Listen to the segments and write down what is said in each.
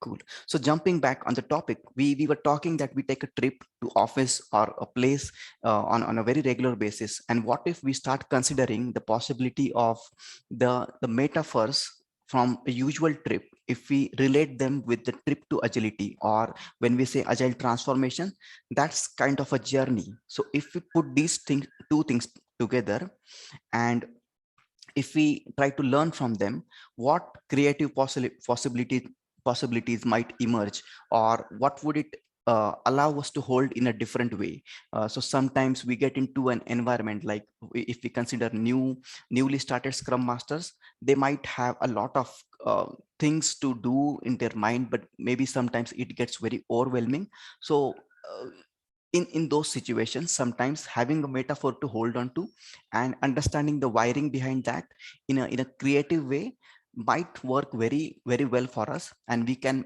Cool. So jumping back on the topic, we were talking that we take a trip to office or a place on a very regular basis. And what if we start considering the possibility of the metaphors from a usual trip, if we relate them with the trip to agility, or when we say agile transformation, that's kind of a journey. So if we put these things, two things together, and if we try to learn from them, what creative possibilities might emerge, or what would it allow us to hold in a different way. So sometimes we get into an environment like, if we consider newly started scrum masters, they might have a lot of things to do in their mind, but maybe sometimes it gets very overwhelming. So in those situations, sometimes having a metaphor to hold on to and understanding the wiring behind that in a creative way might work very well for us, and we can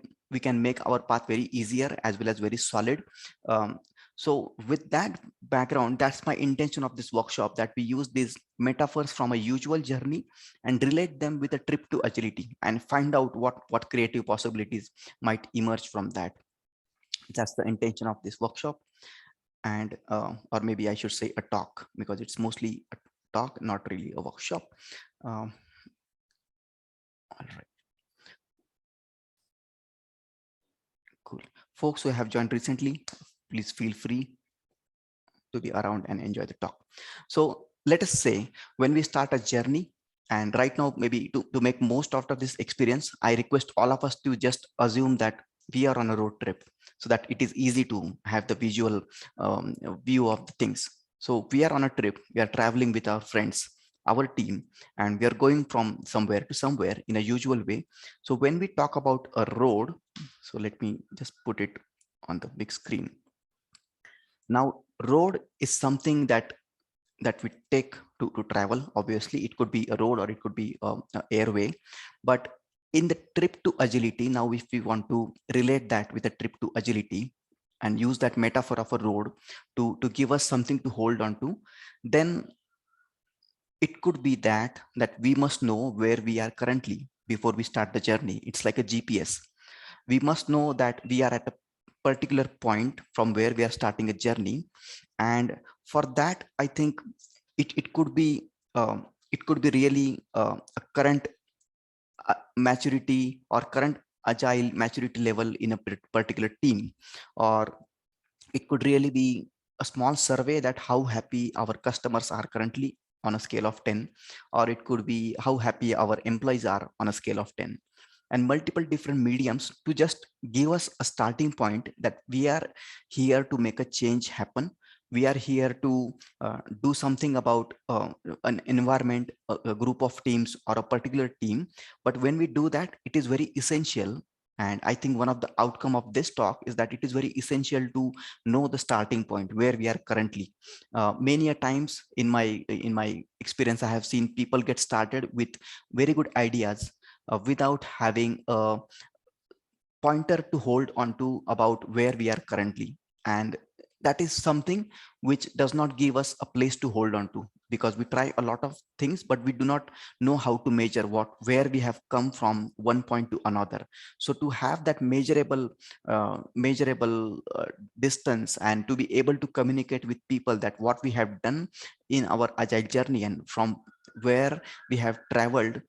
make our path very easier as well as very solid. um, so with that background, that's my intention of this workshop, that we use these metaphors from a usual journey and relate them with a trip to agility and find out what creative possibilities might emerge from that. That's the intention of this workshop. And or maybe I should say a talk, because it's mostly a talk, not really a workshop. um, all right, cool. Folks who have joined recently, please feel free to be around and enjoy the talk. So let us say, when we start a journey, and right now, maybe to make most out of this experience, I request all of us to just assume that we are on a road trip, so that it is easy to have the visual view of the things. So we are on a trip, we are traveling with our friends, our team, and we are going from somewhere to somewhere in a usual way. So when we talk about a road, so let me just put it on the big screen. Now, road is something that we take to travel. Obviously, it could be a road or it could be a airway. But in the trip to agility, now if we want to relate that with a trip to agility and use that metaphor of a road to give us something to hold on to, then it could be that we must know where we are currently before we start the journey. It's like a GPS. We must know that we are at a particular point from where we are starting a journey. And for that, I think it could be really a current maturity or current agile maturity level in a particular team, or it could really be a small survey that how happy our customers are currently on a scale of 10, or it could be how happy our employees are on a scale of 10, and multiple different mediums to just give us a starting point that we are here to make a change happen. We are here to do something about an environment, a group of teams, or a particular team. But when we do that, it is very essential. And I think one of the outcome of this talk is that it is very essential to know the starting point where we are currently. Many a times in my experience, I have seen people get started with very good ideas without having a pointer to hold on to about where we are currently. And that is something which does not give us a place to hold on to, because we try a lot of things but we do not know how to measure where we have come from one point to another. So to have that measurable distance, and to be able to communicate with people that what we have done in our agile journey and from where we have traveled,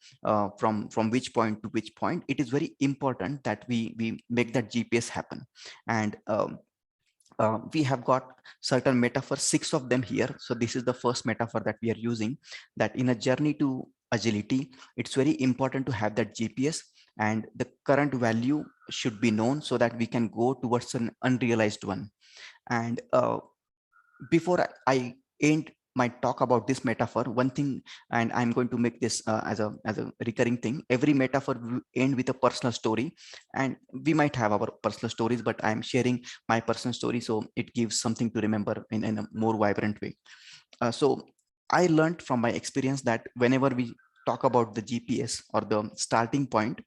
from which point to which point, it is very important that we make that GPS happen. And we have got certain metaphors, 6 of them here. So this is the first metaphor that we are using, that in a journey to agility, it's very important to have that GPS, and the current value should be known so that we can go towards an unrealized one. And before I end my talk about this metaphor, one thing, and I'm going to make this as a recurring thing. Every metaphor will end with a personal story, and we might have our personal stories, but I'm sharing my personal story, so it gives something to remember in a more vibrant way. So I learned from my experience that whenever we talk about the GPS or the starting point,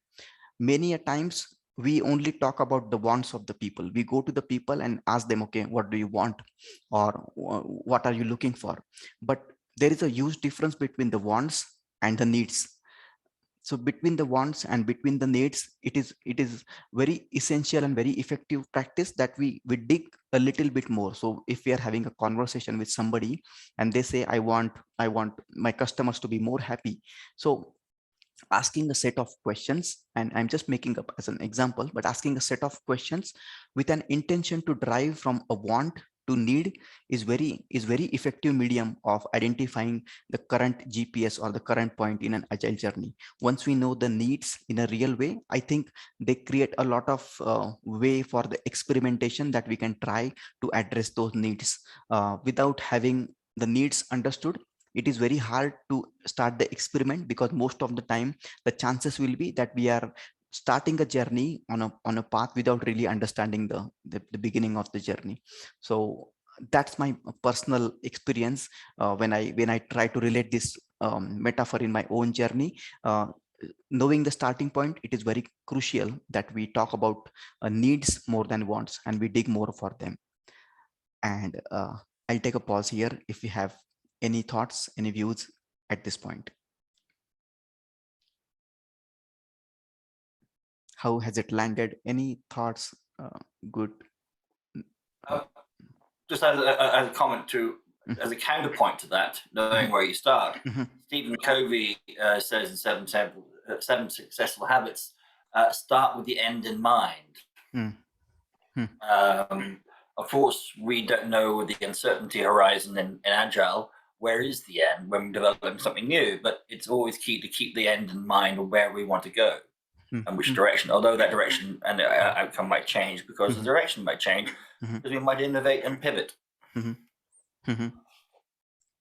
many a times we only talk about the wants of the people. We go to the people and ask them, okay, what do you want, or what are you looking for? But there is a huge difference between the wants and the needs. So between the wants and between the needs, it is very essential and very effective practice that we dig a little bit more. So if we are having a conversation with somebody and they say, I want my customers to be more happy, so asking a set of questions, and I'm just making up as an example, but asking a set of questions with an intention to drive from a want to need is very effective medium of identifying the current GPS or the current point in an agile journey. Once we know the needs in a real way, I think they create a lot of way for the experimentation that we can try to address those needs. Without having the needs understood, it is very hard to start the experiment, because most of the time the chances will be that we are starting a journey on a path without really understanding the beginning of the journey. So that's my personal experience when I try to relate this metaphor in my own journey. Knowing the starting point, it is very crucial that we talk about needs more than wants, and we dig more for them. And I'll take a pause here if we have any thoughts, any views at this point. How has it landed? Any thoughts? Good. Uh, Just as a comment to, as a counterpoint to that, knowing where you start, Stephen Covey says in Seven Successful Habits, start with the end in mind. Of course, we don't know the uncertainty horizon in Agile. Where is the end when we're developing something new? But it's always key to keep the end in mind of where we want to go and which direction, although that direction and the outcome might change because the direction might change, because we might innovate and pivot.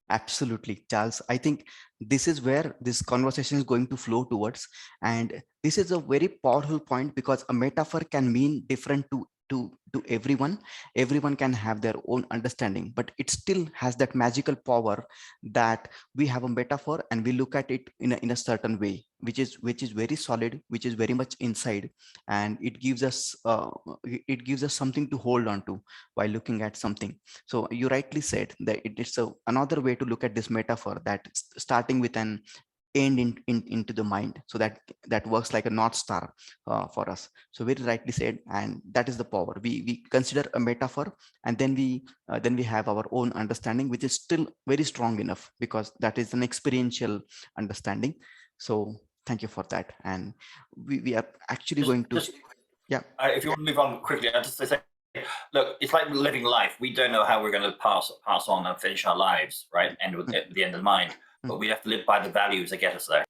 Absolutely, Charles. I think this is where this conversation is going to flow towards. And this is a very powerful point, because a metaphor can mean different to everyone. Everyone can have their own understanding, but it still has that magical power that we have a metaphor and we look at it in a certain way, which is very solid, which is very much inside, and it gives us something to hold on to while looking at something. So you rightly said that it's another way to look at this metaphor, that starting with an end into the mind, so that works like a north star for us. So very rightly said, and that is the power. We consider a metaphor, and then we have our own understanding, which is still very strong enough, because that is an experiential understanding. So thank you for that. And we are actually going to, yeah. If you want to move on quickly, I just say, look, it's like living life. We don't know how we're going to pass on and finish our lives, right? End with the end in mind, but we have to live by the values that get us there.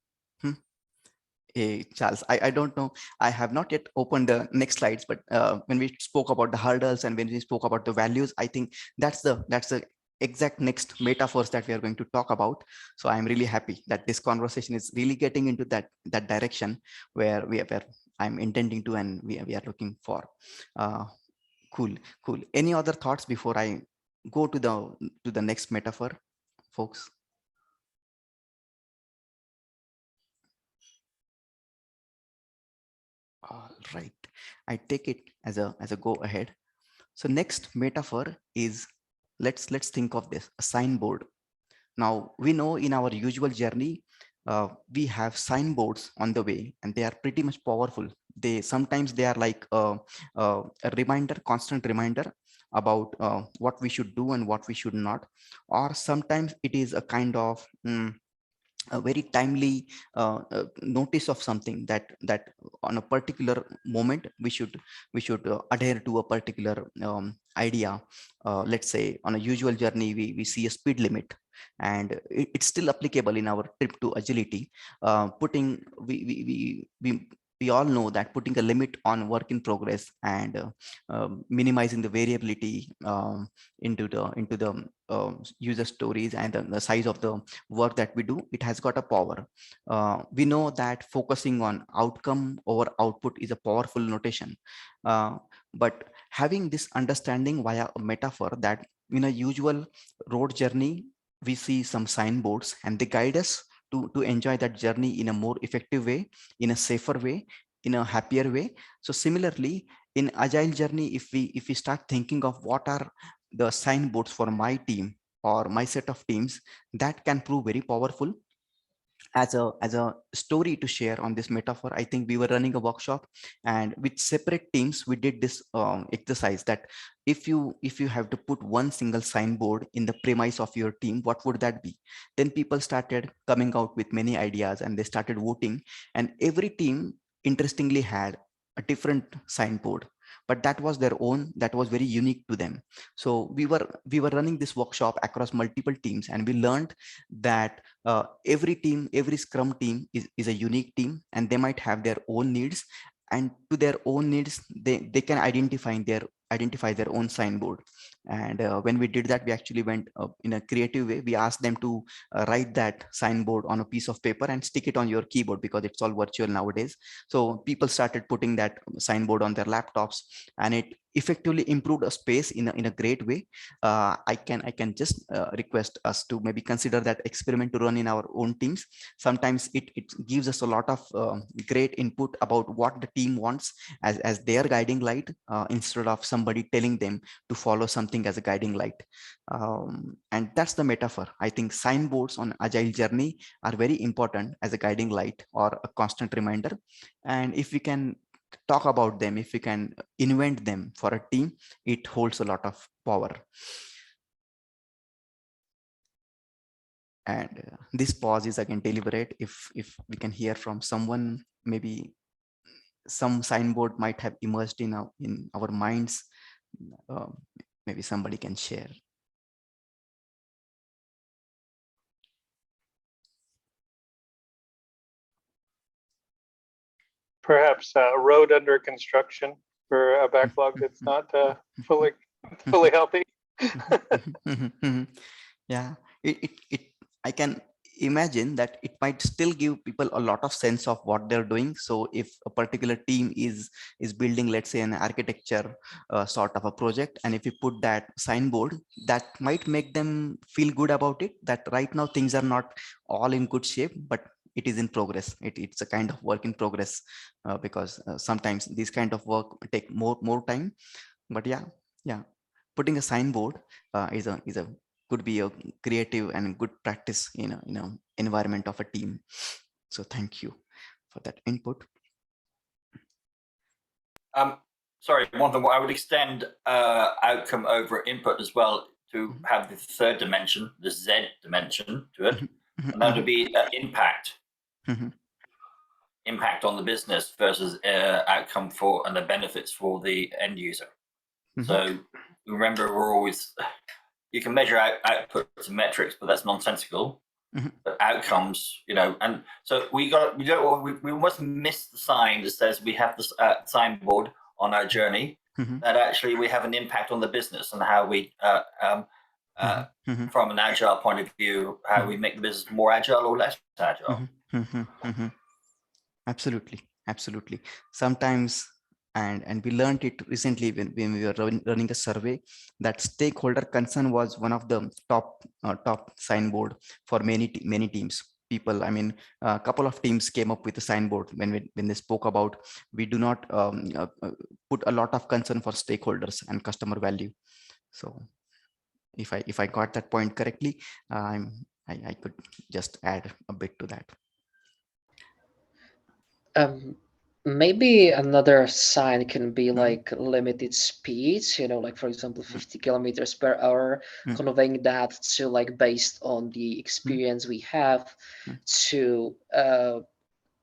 Hey, Charles, I don't know. I have not yet opened the next slides, but when we spoke about the hurdles and when we spoke about the values, I think that's the exact next metaphors that we are going to talk about. So I'm really happy that this conversation is really getting into that direction where I'm intending to, and we are looking for. Cool. Any other thoughts before I go to the next metaphor, folks? All right, I take it as a go ahead. So next metaphor is, let's think of this, a signboard. Now we know in our usual journey, we have signboards on the way, and they are pretty much powerful. Sometimes they are like a reminder, constant reminder about what we should do and what we should not, or sometimes it is a kind of a very timely notice of something that on a particular moment we should adhere to a particular idea. Let's say on a usual journey we see a speed limit, and it's still applicable in our trip to agility. Putting we all know that putting a limit on work in progress and minimizing the variability into the user stories and the size of the work that we do, it has got a power. We know that focusing on outcome over output is a powerful notation, but having this understanding via a metaphor, that in a usual road journey we see some signboards and they guide us to enjoy that journey in a more effective way, in a safer way, in a happier way. So similarly, in agile journey, if we start thinking of what are the signboards for my team or my set of teams, that can prove very powerful. as a story to share on this metaphor, I think we were running a workshop, and with separate teams we did this exercise that if you have to put one single signboard in the premise of your team, what would that be? Then people started coming out with many ideas, and they started voting, and every team interestingly had a different signboard, but that was their own, that was very unique to them. So we were running this workshop across multiple teams, and we learned that every team, every scrum team is a unique team, and they might have their own needs, and to their own needs they can identify their own signboard. And when we did that, we actually went in a creative way. We asked them to write that signboard on a piece of paper and stick it on your keyboard, because it's all virtual nowadays. So people started putting that signboard on their laptops, and it effectively improved a space in a great way. I can just request us to maybe consider that experiment to run in our own teams. Sometimes it gives us a lot of great input about what the team wants as their guiding light, instead of somebody telling them to follow something as a guiding light. And that's the metaphor. I think signboards on agile journey are very important as a guiding light or a constant reminder. And if we can talk about them, if we can invent them for a team, it holds a lot of power. And this pause is again deliberate. If we can hear from someone, maybe some signboard might have emerged in our minds. uh, Maybe somebody can share. Perhaps a road under construction for a backlog that's not fully fully healthy. Yeah, it I can imagine that it might still give people a lot of sense of what they're doing. So if a particular team is building, let's say, an architecture sort of a project, and if you put that signboard, that might make them feel good about it, that right now things are not all in good shape, but it is in progress. It's a kind of work in progress, because sometimes this kind of work take more time. But yeah, putting a signboard is a could be a creative and good practice in a environment of a team. So thank you for that input. Sorry, one thing, I would extend outcome over input as well to have the third dimension, the Z dimension to it, and that would be impact. Impact on the business versus outcome for and the benefits for the end user. So remember, we're always, you can measure outputs and metrics, but that's nonsensical. But outcomes, and so we must miss the sign that says we have this signboard on our journey, that actually we have an impact on the business and how we, from an agile point of view, how we make the business more agile or less agile. Absolutely. Sometimes, and we learned it recently when we were running a survey, that stakeholder concern was one of the top signboard for many teams. People, I mean, a couple of teams came up with a signboard when they spoke about, we do not put a lot of concern for stakeholders and customer value. So if I got that point correctly, I could just add a bit to that. Maybe another sign can be like limited speeds, like for example 50 kilometers per hour, conveying that to like based on the experience we have, to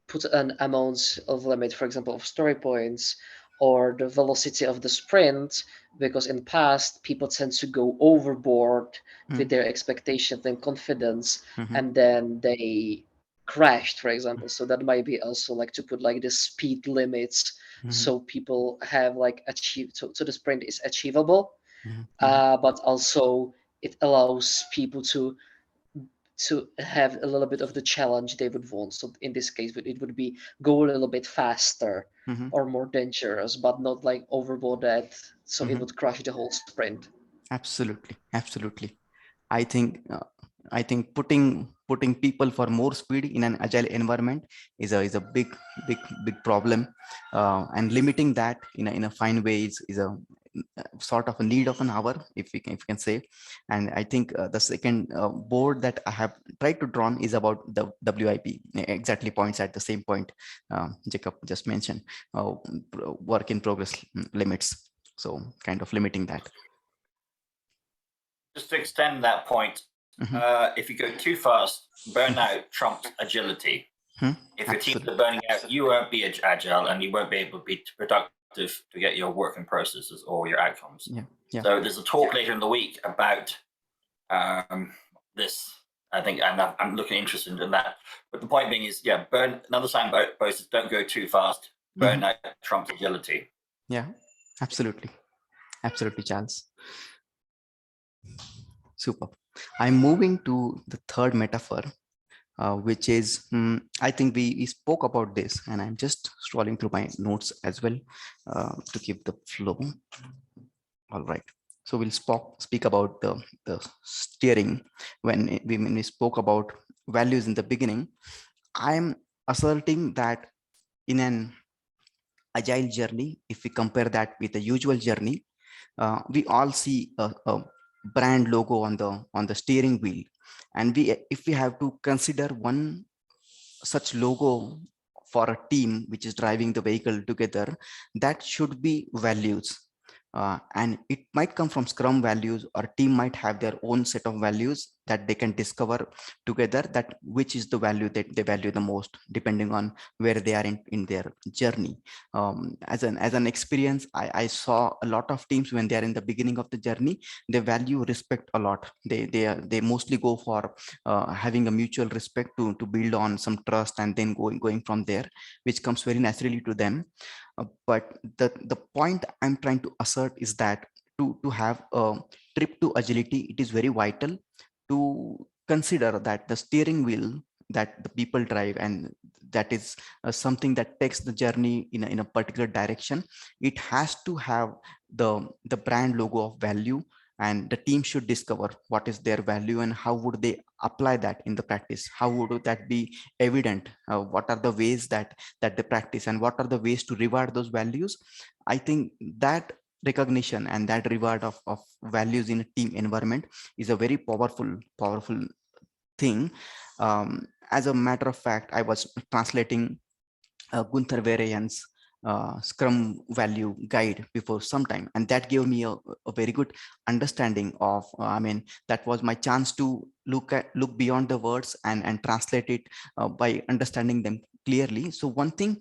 put an amount of limit, for example, of story points, or the velocity of the sprint, because in the past people tend to go overboard with their expectations and confidence, and then they crashed, for example. So that might be also like to put like the speed limits, so people have like achieved, so the sprint is achievable, but also it allows people to have a little bit of the challenge they would want. So in this case, it would be go a little bit faster or more dangerous, but not like overboard, so it would crush the whole sprint. Absolutely. I think putting people for more speed in an agile environment is a big problem, and limiting that in a fine way is sort of a need of an hour, if we can say. And I think the second board that I have tried to draw is about the WIP, exactly points at the same point Jacob just mentioned, work in progress limits. So kind of limiting that. Just to extend that point, if you go too fast, burnout trumps agility. If your teams are burning out, you won't be agile and you won't be able to be productive to get your working processes or your outcomes. So there's a talk later in the week about this, I think, and I'm looking interested in that. But the point being is, another signpost is don't go too fast. Burnout trumps agility. Yeah, absolutely. Absolutely, Charles. Super. I'm moving to the third metaphor, which is, I think we spoke about this, and I'm just scrolling through my notes as well to keep the flow. All right. So we'll speak about the steering. When we spoke about values in the beginning, I'm asserting that in an agile journey, if we compare that with the usual journey, we all see a brand logo on the steering wheel, and if we have to consider one such logo for a team which is driving the vehicle together, that should be values. And it might come from Scrum values, or team might have their own set of values that they can discover together, that which is the value that they value the most, depending on where they are in their journey. As an experience, I saw a lot of teams when they are in the beginning of the journey, they value respect a lot. They mostly go for having a mutual respect to build on some trust, and then going from there, which comes very naturally to them. But the point I'm trying to assert is that to have a trip to agility, it is very vital to consider that the steering wheel that the people drive, and that is something that takes the journey in a particular direction, it has to have the brand logo of value, and the team should discover what is their value and how would they apply that in the practice. How would that be evident? What are the ways that they practice, and what are the ways to reward those values? I think that recognition and that reward of values in a team environment is a very powerful thing. As a matter of fact, I was translating Gunther Vereyan's Scrum value guide before some time, and that gave me a very good understanding of. That was my chance to look beyond the words and translate it by understanding them clearly. So one thing,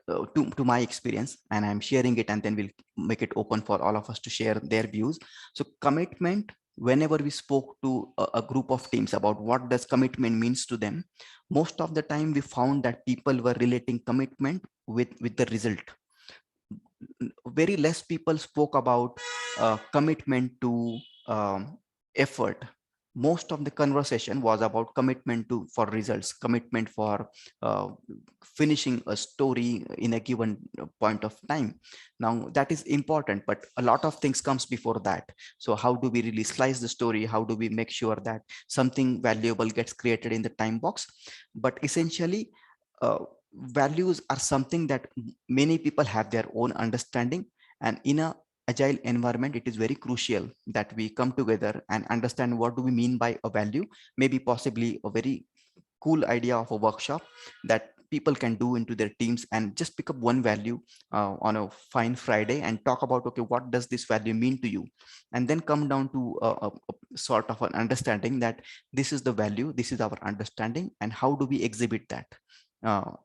to my experience, and I'm sharing it, and then we'll make it open for all of us to share their views. So commitment, whenever we spoke to a group of teams about what does commitment means to them, most of the time we found that people were relating commitment with the result. Very less people spoke about commitment to effort. Most of the conversation was about commitment for results, commitment for finishing a story in a given point of time. Now that is important, but a lot of things comes before that. So how do we really slice the story? How do we make sure that something valuable gets created in the time box? But essentially, values are something that many people have their own understanding, and in a agile environment, it is very crucial that we come together and understand what do we mean by a value. Maybe possibly a very cool idea of a workshop that people can do into their teams, and just pick up one value on a fine Friday and talk about, okay, what does this value mean to you? And then come down to a sort of an understanding that this is the value, this is our understanding, and how do we exhibit that?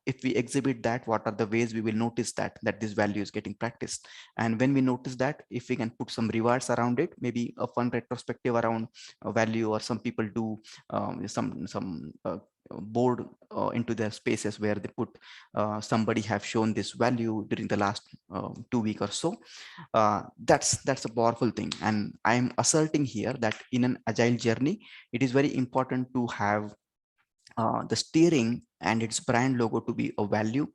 If we exhibit that, what are the ways we will notice that this value is getting practiced? And when we notice that, if we can put some rewards around it, maybe a fun retrospective around a value, or some people do some board into their spaces where they put somebody have shown this value during the last 2 weeks or so. That's a powerful thing, and I am asserting here that in an agile journey, it is very important to have the steering and its brand logo to be a value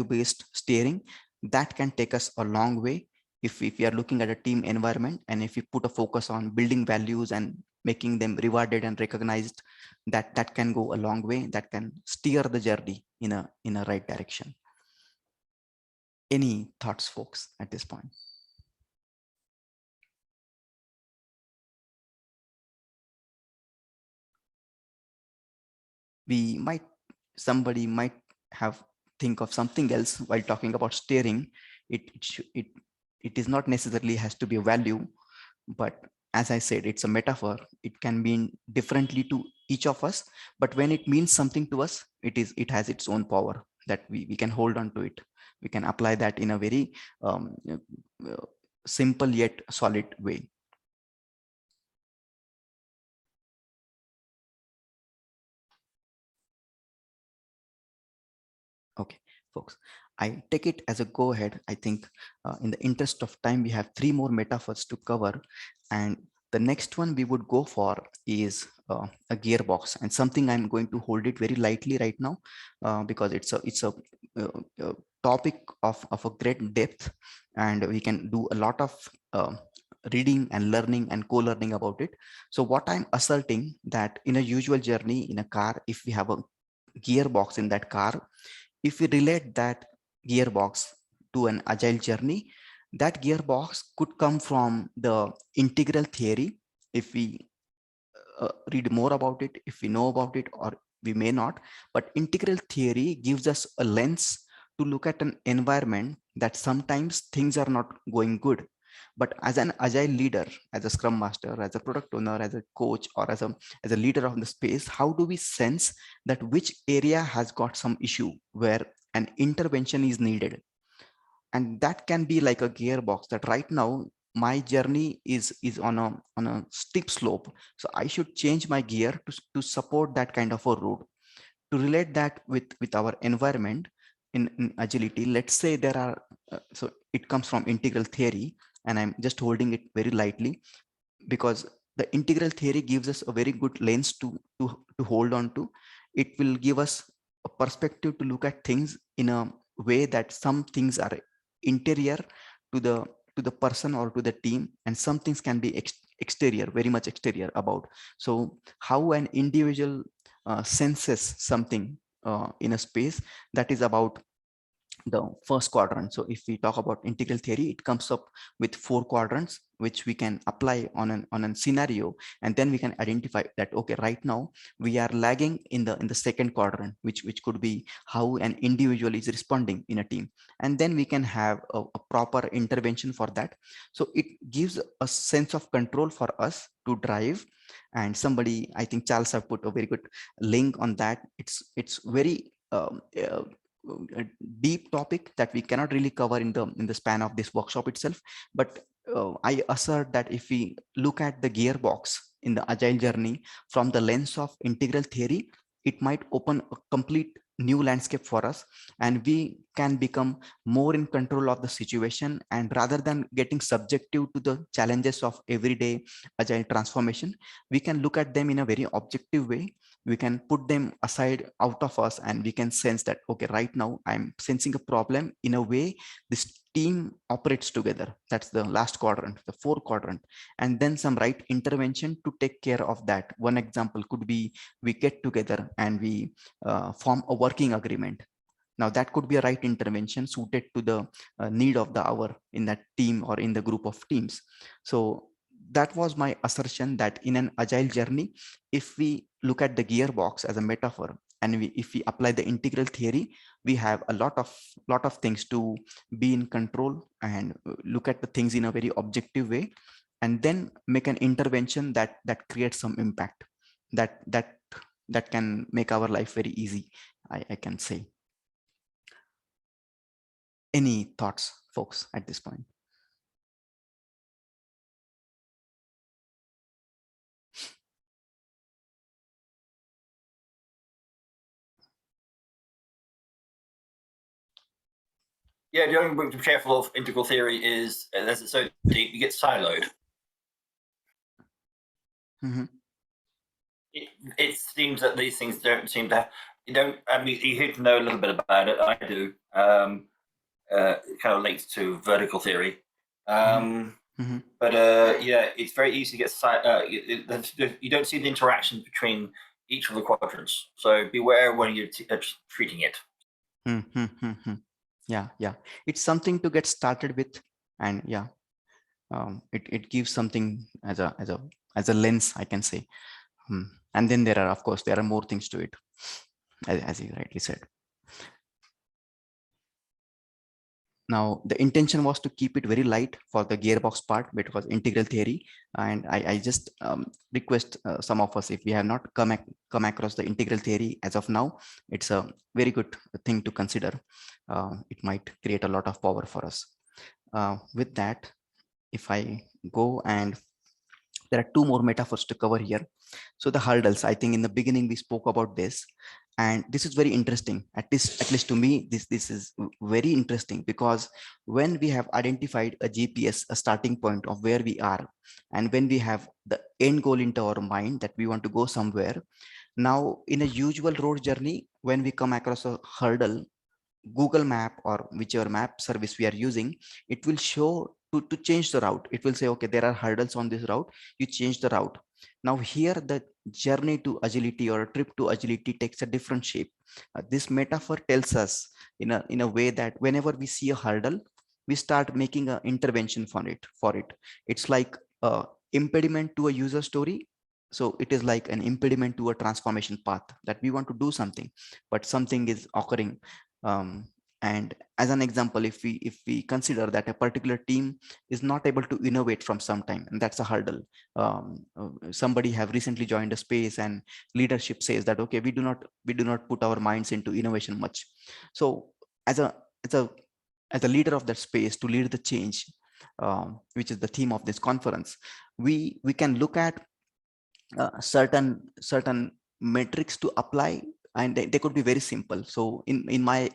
based steering. That can take us a long way if we are looking at a team environment, and if we put a focus on building values and making them rewarded and recognized, that can go a long way. That can steer the journey in a right direction. Any thoughts, folks, at this point? somebody might have think of something else while talking about steering. It is not necessarily has to be a value, but as I said, it's a metaphor. It can mean differently to each of us, but when it means something to us, it has its own power that we can hold on to it. We can apply that in a very simple yet solid way. Okay, folks, I take it as a go ahead. I think in the interest of time, we have 3 more metaphors to cover. And the next one we would go for is a gearbox, and something I'm going to hold it very lightly right now because it's a topic of a great depth, and we can do a lot of reading and learning and co-learning about it. So what I'm asserting that in a usual journey in a car, if we have a gearbox in that car, if we relate that gearbox to an agile journey, that gearbox could come from the integral theory. If we read more about it, if we know about it, or we may not, but integral theory gives us a lens to look at an environment that sometimes things are not going good. But as an agile leader, as a scrum master, as a product owner, as a coach, or as a leader of the space, how do we sense that which area has got some issue where an intervention is needed? And that can be like a gearbox, that right now my journey is on a steep slope, so I should change my gear to support that kind of a road. To relate that with our environment in agility, let's say there are so it comes from integral theory, and I'm just holding it very lightly because the integral theory gives us a very good lens to hold on to. It will give us a perspective to look at things in a way that some things are interior to the person or to the team, and some things can be exterior, very much exterior about. So how an individual senses something in a space, that is about the first quadrant. So if we talk about integral theory, it comes up with 4 quadrants which we can apply on a scenario, and then we can identify that okay, right now we are lagging in the second quadrant, which could be how an individual is responding in a team, and then we can have a proper intervention for that. So it gives a sense of control for us to drive. And somebody, I think Charles, have put a very good link on that. It's very a deep topic that we cannot really cover in the span of this workshop itself. But I assert that if we look at the gearbox in the agile journey from the lens of integral theory, it might open a complete new landscape for us, and we can become more in control of the situation, and rather than getting subjective to the challenges of everyday agile transformation, we can look at them in a very objective way. We can put them aside out of us, and we can sense that okay, right now I'm sensing a problem in a way this team operates together. That's the last quadrant, the 4th quadrant. And then some right intervention to take care of that. One example could be we get together and we form a working agreement. Now that could be a right intervention suited to the need of the hour in that team or in the group of teams. So that was my assertion, that in an agile journey, if we look at the gearbox as a metaphor, and if we apply the integral theory, we have a lot of things to be in control and look at the things in a very objective way, and then make an intervention that creates some impact that can make our life very easy, I can say. Any thoughts, folks, at this point? Yeah, the only thing to be careful of integral theory is as it's so deep, you get siloed. Mm-hmm. It seems that these things don't seem to. I mean, you need to know a little bit about it. I do. It kind of links to vertical theory. Mm-hmm. But yeah, it's very easy to get. You don't see the interaction between each of the quadrants. So beware when you're treating it. Mm-hmm. Yeah. It's something to get started with, and yeah, it gives something as a lens, I can say. And then there are, of course, there are more things to it, as you rightly said. Now, the intention was to keep it very light for the gearbox part, but it was integral theory. And I just request some of us, if we have not come across the integral theory as of now, it's a very good thing to consider. It might create a lot of power for us. With that, if I go, and there are two more metaphors to cover here. So the hurdles, I think in the beginning we spoke about this, and this is very interesting. At least to me, this is very interesting, because when we have identified a GPS, a starting point of where we are, and when we have the end goal into our mind that we want to go somewhere, now in a usual road journey, when we come across a hurdle, Google Map or whichever map service we are using, it will show to change the route. It will say, okay, there are hurdles on this route, you change the route. Now here the journey to agility or a trip to agility takes a different shape. This metaphor tells us in a way that whenever we see a hurdle, we start making an intervention for it. It's like a impediment to a user story. So it is like an impediment to a transformation path, that we want to do something, but something is occurring. And as an example, if we consider that a particular team is not able to innovate from some time, and that's a hurdle. Somebody have recently joined a space, and leadership says that, okay, we do not put our minds into innovation much. So as a as a as a leader of that space, to lead the change, which is the theme of this conference, we can look at certain metrics to apply, and they could be very simple. So in my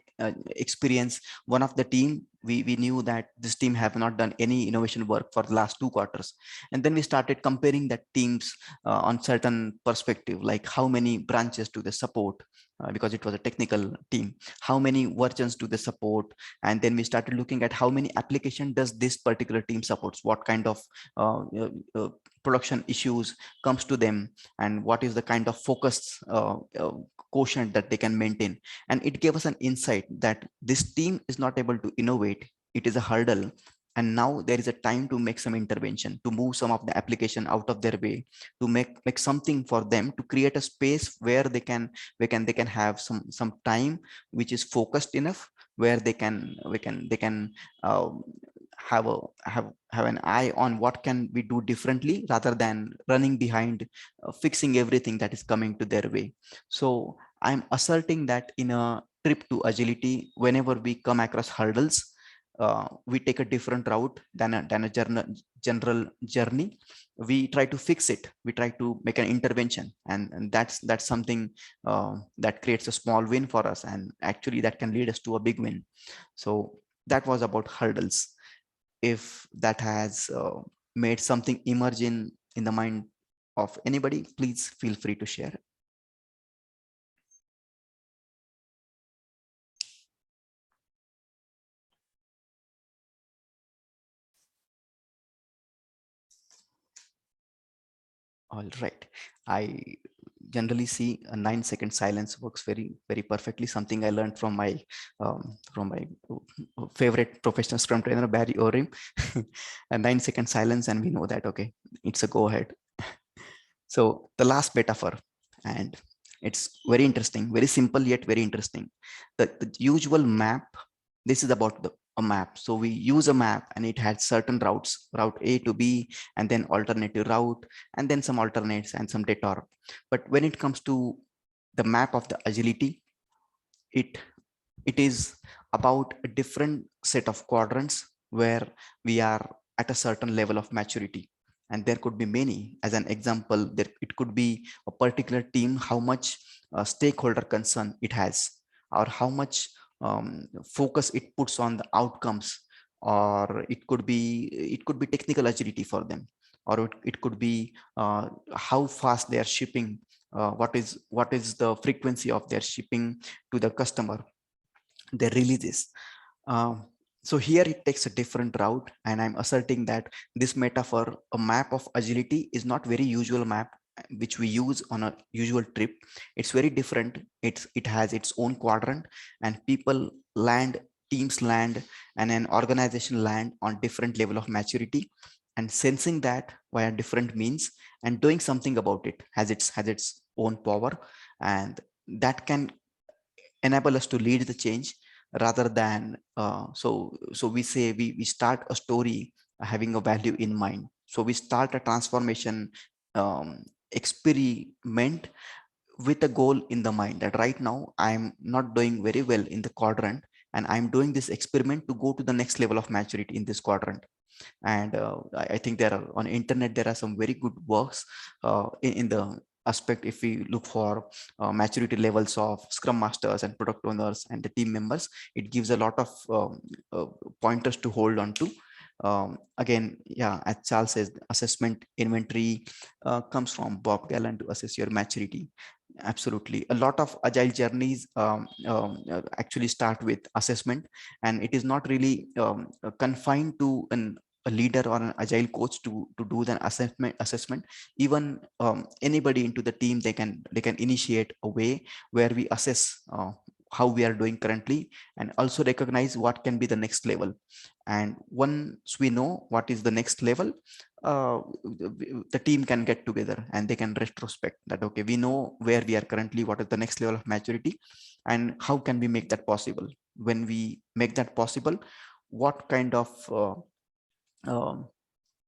experience, one of the team, we knew that this team have not done any innovation work for the last 2 quarters, and then we started comparing that teams on certain perspective, like how many branches do they support, because it was a technical team, how many versions do they support, and then we started looking at how many application does this particular team supports, what kind of production issues comes to them, and what is the kind of focus quotient that they can maintain. And it gave us an insight that this team is not able to innovate, it is a hurdle, and now there is a time to make some intervention, to move some of the application out of their way, to make something for them, to create a space where they can have some time which is focused enough, where they can have an eye on what can we do differently, rather than running behind fixing everything that is coming to their way. So I'm asserting that in a trip to agility, whenever we come across hurdles, we take a different route than a general journey. We try to fix it, we try to make an intervention, and that's something that creates a small win for us, and actually that can lead us to a big win. So that was about hurdles. If that has made something emerge in the mind of anybody, please feel free to share. All right. I generally see a 9-second silence works very perfectly. Something I learned from my favorite professional Scrum trainer, Barry Orim. A 9-second silence, and we know that, okay, it's a go ahead. So the last metaphor, and it's very interesting, very simple yet very interesting. The usual map, this is about a map. So we use a map, and it had certain routes, route A to B, and then alternative route, and then some alternates and some detour. But when it comes to the map of the agility, it is about a different set of quadrants, where we are at a certain level of maturity, and there could be many. As an example, there it could be a particular team, how much stakeholder concern it has, or how much focus it puts on the outcomes, or it could be technical agility for them, or it could be how fast they are shipping, what is the frequency of their shipping to the customer, their releases. Um, so here it takes a different route, and I'm asserting that this metaphor, a map of agility, is not very usual map which we use on a usual trip. It's very different. It has its own quadrant, and people land, teams land, and an organization land on different level of maturity, and sensing that via different means and doing something about it has its own power, and that can enable us to lead the change rather than so we say we start a story having a value in mind. So we start a transformation experiment with a goal in the mind, that right now I'm not doing very well in the quadrant, and I'm doing this experiment to go to the next level of maturity in this quadrant. And I think there are on internet there are some very good works in the aspect. If we look for maturity levels of scrum masters and product owners and the team members, it gives a lot of pointers to hold on to. Again, yeah, as Charles says, assessment inventory comes from Bob Gallen to assess your maturity. Absolutely, a lot of agile journeys actually start with assessment, and it is not really confined to a leader or an agile coach to do the assessment. Even anybody into the team, they can initiate a way where we assess how we are doing currently, and also recognize what can be the next level. And once we know what is the next level, the team can get together and they can retrospect that, okay, we know where we are currently, what is the next level of maturity, and how can we make that possible. When we make that possible, what kind of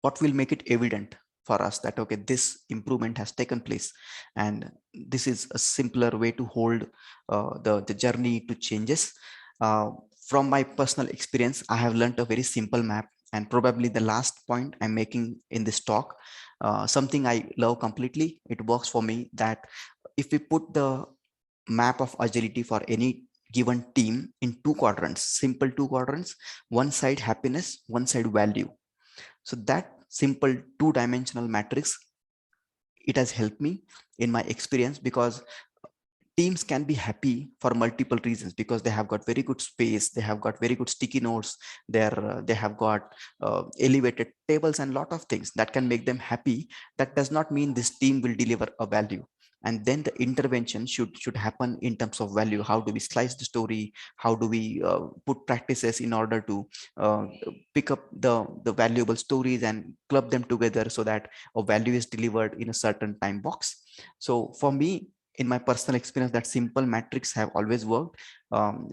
what will make it evident for us that, okay, this improvement has taken place. And this is a simpler way to hold the journey to changes. From my personal experience, I have learned a very simple map, and probably the last point I'm making in this talk, something I love completely, it works for me, that if we put the map of agility for any given team in two quadrants, simple two quadrants, one side happiness, one side value. So that simple two-dimensional matrix, it has helped me in my experience, because teams can be happy for multiple reasons, because they have got very good space, they have got very good sticky notes, they have got elevated tables and lot of things that can make them happy. That does not mean this team will deliver a value. And then the intervention should happen in terms of value. How do we slice the story? How do we put practices in order to pick up the valuable stories and club them together so that a value is delivered in a certain time box? So for me, in my personal experience, that simple metrics have always worked.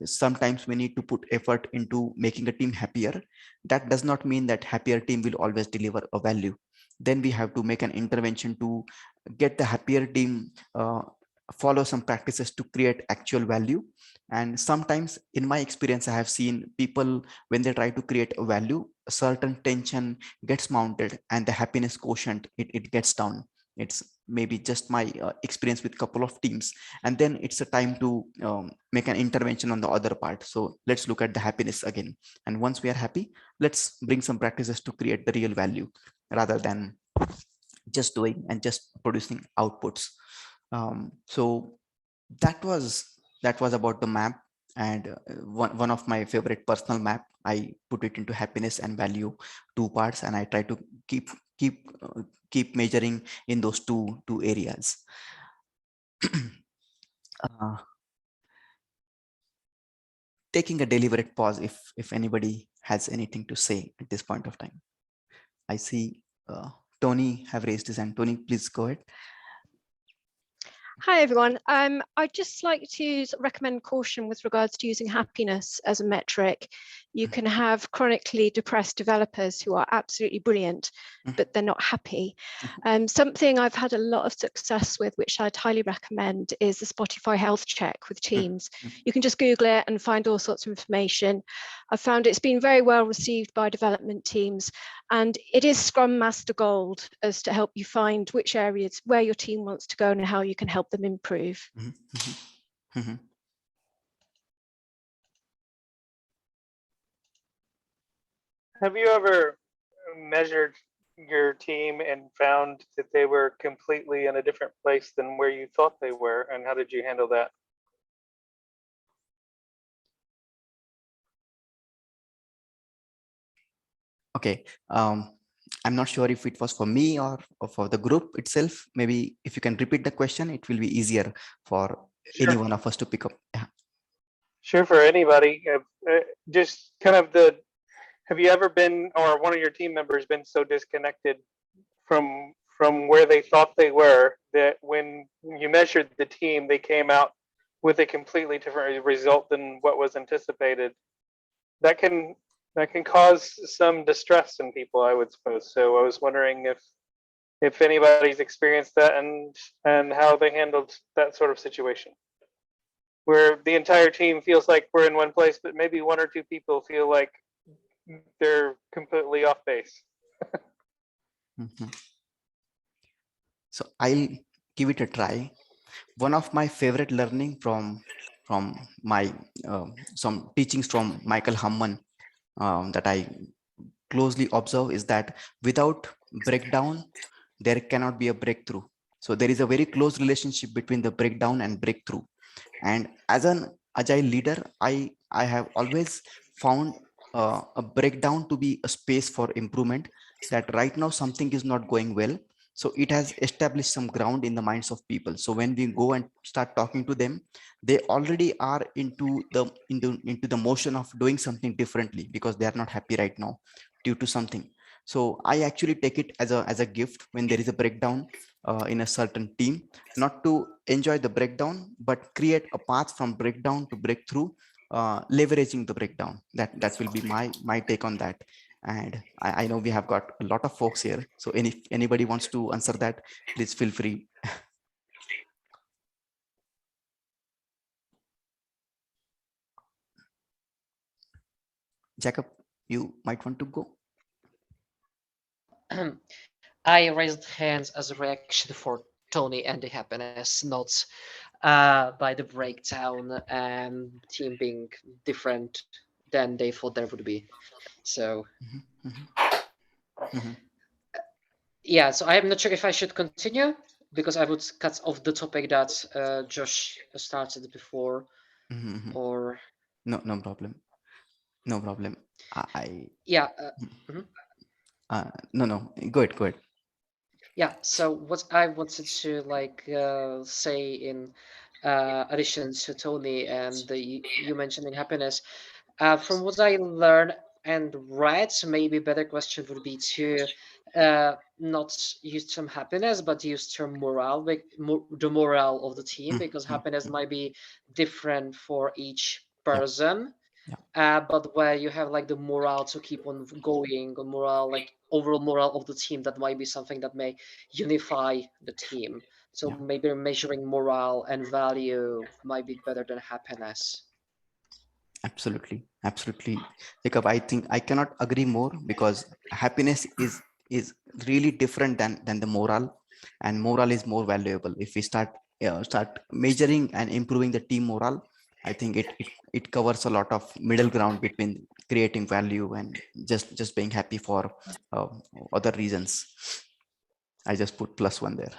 Sometimes we need to put effort into making a team happier. That does not mean that happier team will always deliver a value. Then we have to make an intervention to get the happier team follow some practices to create actual value. And sometimes in my experience, I have seen people, when they try to create a value, a certain tension gets mounted and the happiness quotient, it gets down. It's maybe just my experience with couple of teams, and then it's a time to make an intervention on the other part. So let's look at the happiness again, and once we are happy, let's bring some practices to create the real value rather than just doing and just producing outputs. So that was about the map. And one of my favorite personal map, I put it into happiness and value, two parts, and I try to keep measuring in those two areas. uh, Taking a deliberate pause if anybody has anything to say at this point of time. I see Tony have raised his hand. Tony, please go ahead. Hi, everyone. I'd just like to recommend caution with regards to using happiness as a metric. You can have chronically depressed developers who are absolutely brilliant, but they're not happy. Something I've had a lot of success with, which I'd highly recommend, is the Spotify health check with teams. You can just Google it and find all sorts of information. I've found it's been very well received by development teams, and it is Scrum Master Gold as to help you find which areas where your team wants to go and how you can help them improve. Have you ever measured your team and found that they were completely in a different place than where you thought they were, and how did you handle that? Okay. I'm not sure if it was for me or for the group itself. Maybe if you can repeat the question, it will be easier for any one of us to pick up. Yeah. Sure, for anybody. Just kind of have you ever been, or one of your team members been so disconnected from from where they thought they were, that when you measured the team, they came out with a completely different result than what was anticipated. That can cause some distress in people, I would suppose. So I was wondering if anybody's experienced that and how they handled that sort of situation, where the entire team feels like we're in one place, but maybe one or two people feel like they're completely off base. Mhm. So I'll give it a try. One of my favorite learning from my some teachings from Michael Hamman that I closely observe is that without breakdown, there cannot be a breakthrough. So there is a very close relationship between the breakdown and breakthrough. And as an agile leader, I have always found a breakdown to be a space for improvement. That right now something is not going well, so it has established some ground in the minds of people. So when we go and start talking to them, they already are into the motion of doing something differently because they are not happy right now due to something. So I actually take it as a gift when there is a breakdown in a certain team, not to enjoy the breakdown, but create a path from breakdown to breakthrough, leveraging the breakdown. That will be my take on that. And I know we have got a lot of folks here, so if anybody wants to answer that, please feel free. Jacob, you might want to go. I raised hands as a reaction for Tony and the happiness, not by the breakdown and team being different than they thought there would be. So yeah, so I'm not sure if I should continue because I would cut off the topic that Josh started before, or no problem. No problem. Yeah. No, go ahead. Yeah. So what I wanted to say in addition to Tony and you mentioning happiness, from what I learned and read, maybe a better question would be to not use term happiness, but use term morale, the morale of the team, because happiness might be different for each person. But where you have like the morale to keep on going, or morale, like overall morale of the team, that might be something that may unify the team. So maybe measuring morale and value might be better than happiness. Absolutely, Jacob. I think I cannot agree more, because happiness is really different than the morale, and morale is more valuable. If we start measuring and improving the team morale, I think it covers a lot of middle ground between creating value and just being happy for uh, other reasons. I just put +1 there.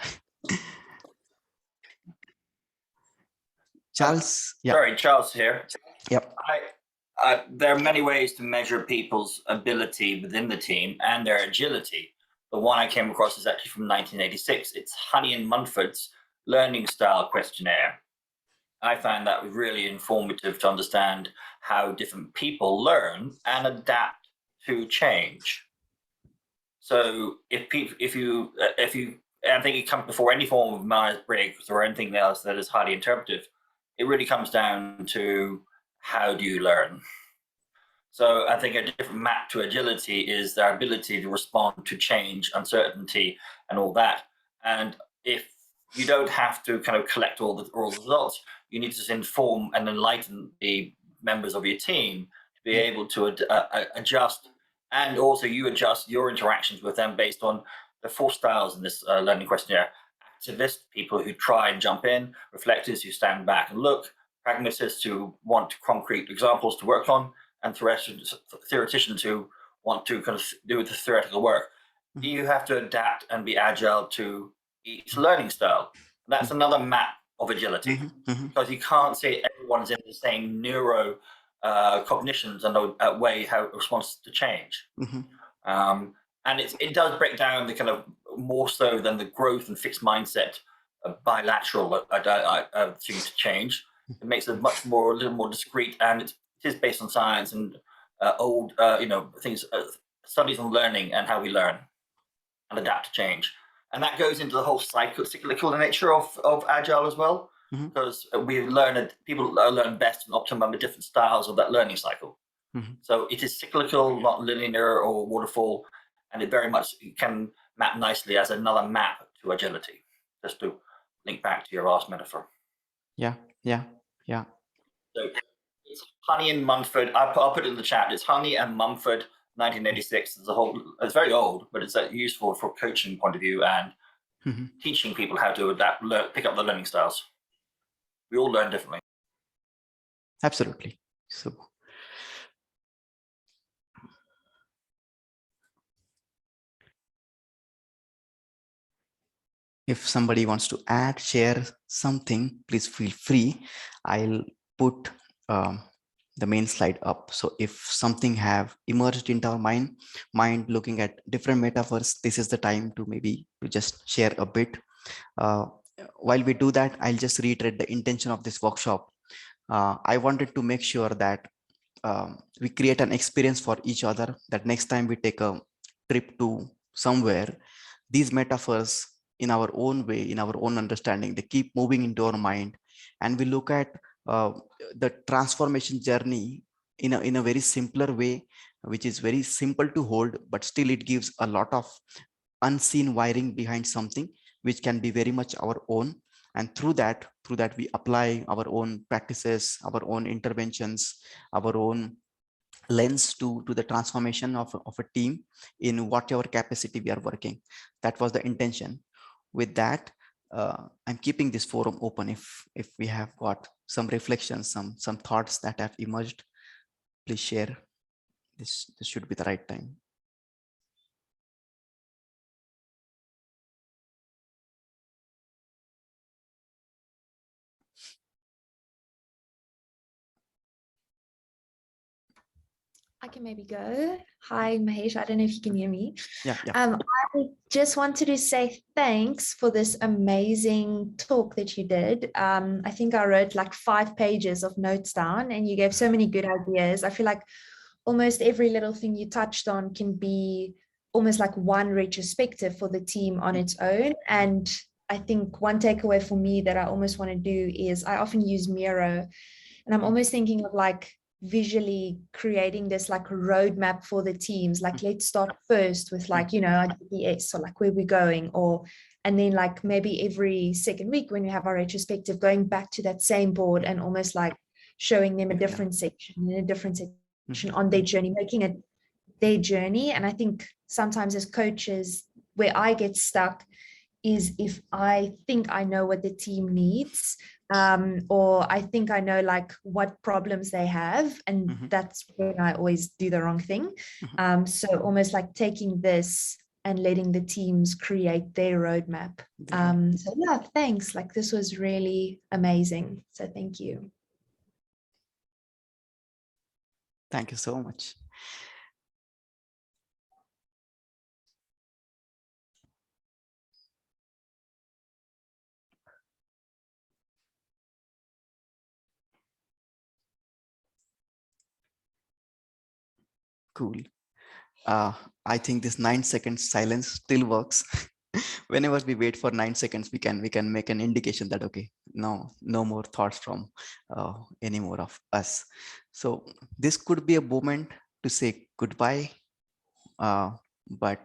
Charles, Sorry, Charles here. Yep. There are many ways to measure people's ability within the team and their agility. The one I came across is actually from 1986. It's Honey and Munford's learning style questionnaire. I found that really informative to understand how different people learn and adapt to change. So if you I think it comes before any form of Myers-Briggs or anything else that is highly interpretive, it really comes down to how do you learn. So I think a different map to agility is their ability to respond to change, uncertainty, and all that. And if you don't have to kind of collect all the results, you need to inform and enlighten the members of your team to be able to adjust, and also you adjust your interactions with them based on the 4 styles in this learning questionnaire. Activists, people who try and jump in; reflectors, who stand back and look; pragmatists, who want concrete examples to work on; and theoreticians who want to kind of do the theoretical work. You have to adapt and be agile to each learning style. That's another map of agility, because you can't say everyone's in the same neuro cognitions and a way how it responds to change. And it does break down the kind of more so than the growth and fixed mindset bilateral thing to change. It makes it a little more discrete, and it is based on science and old, things, studies on learning and how we learn and adapt to change. And that goes into the whole cyclical nature of Agile as well, because people learn best and optimum with different styles of that learning cycle. So it is cyclical, not linear or waterfall, and it very much can map nicely as another map to agility, just to link back to your last metaphor. Yeah. So it's Honey and Mumford. I'll put it in the chat. It's Honey and Mumford, 1986. It's very old, but it's useful for coaching point of view and teaching people how to pick up the learning styles. We all learn differently. Absolutely. So if somebody wants to add, share something, please feel free. I'll put the main slide up. So if something have emerged into our mind looking at different metaphors, this is the time to maybe to just share a bit. While we do that, I'll just reiterate the intention of this workshop. I wanted to make sure that we create an experience for each other, that next time we take a trip to somewhere, these metaphors in our own way, in our own understanding, they keep moving into our mind, and we look at the transformation journey in a very simpler way, which is very simple to hold, but still it gives a lot of unseen wiring behind something which can be very much our own. And through that we apply our own practices, our own interventions, our own lens to the transformation of a team in whatever capacity we are working. That was the intention. With that, I'm keeping this forum open. If we have got some reflections, some thoughts that have emerged, please share. This should be the right time. I can maybe go. Hi, Mahesh. I don't know if you can hear me. Yeah. I just wanted to say thanks for this amazing talk that you did. I think I wrote like 5 pages of notes down, and you gave so many good ideas. I feel like almost every little thing you touched on can be almost like one retrospective for the team on its own. And I think one takeaway for me that I almost want to do is I often use Miro, and I'm almost thinking of like visually creating this like roadmap for the teams. Like, let's start first with like, you know, our GPS, or like where we're going, and then like maybe every second week when we have our retrospective, going back to that same board and almost like showing them a different section and a different section on their journey, making it their journey. And I think sometimes as coaches, where I get stuck is if I think I know what the team needs, or I think I know like what problems they have, and that's when I always do the wrong thing. So almost like taking this and letting the teams create their roadmap. So yeah, thanks. Like, this was really amazing. So thank you. Thank you so much. Cool. I think this 9 seconds silence still works. Whenever we wait for 9 seconds, we can make an indication that, okay, no more thoughts from any more of us. So this could be a moment to say goodbye. But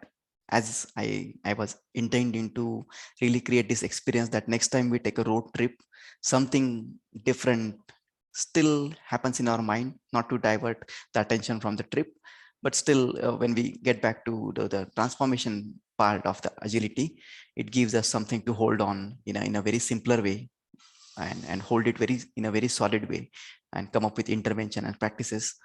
as I was intending to really create this experience that next time we take a road trip, something different still happens in our mind, not to divert the attention from the trip, but still when we get back to the transformation part of the agility, it gives us something to hold on in a very simpler way, and hold it in a very solid way, and come up with intervention and practices.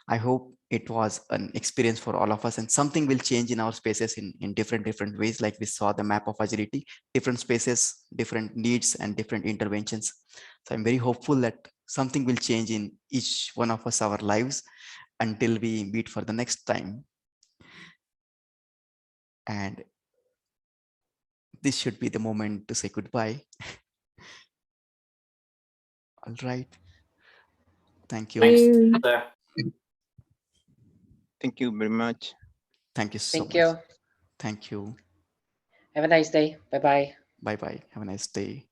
I hope it was an experience for all of us, and something will change in our spaces in different ways. Like we saw the map of agility, different spaces, different needs, and different interventions. So I'm very hopeful that something will change in each one of us, our lives, until we meet for the next time. And this should be the moment to say goodbye. All right. Thank you. Thanks. Thank you very much. Thank you so Thank much. you. Thank you. Have a nice day. Bye-bye. Bye bye. Have a nice day.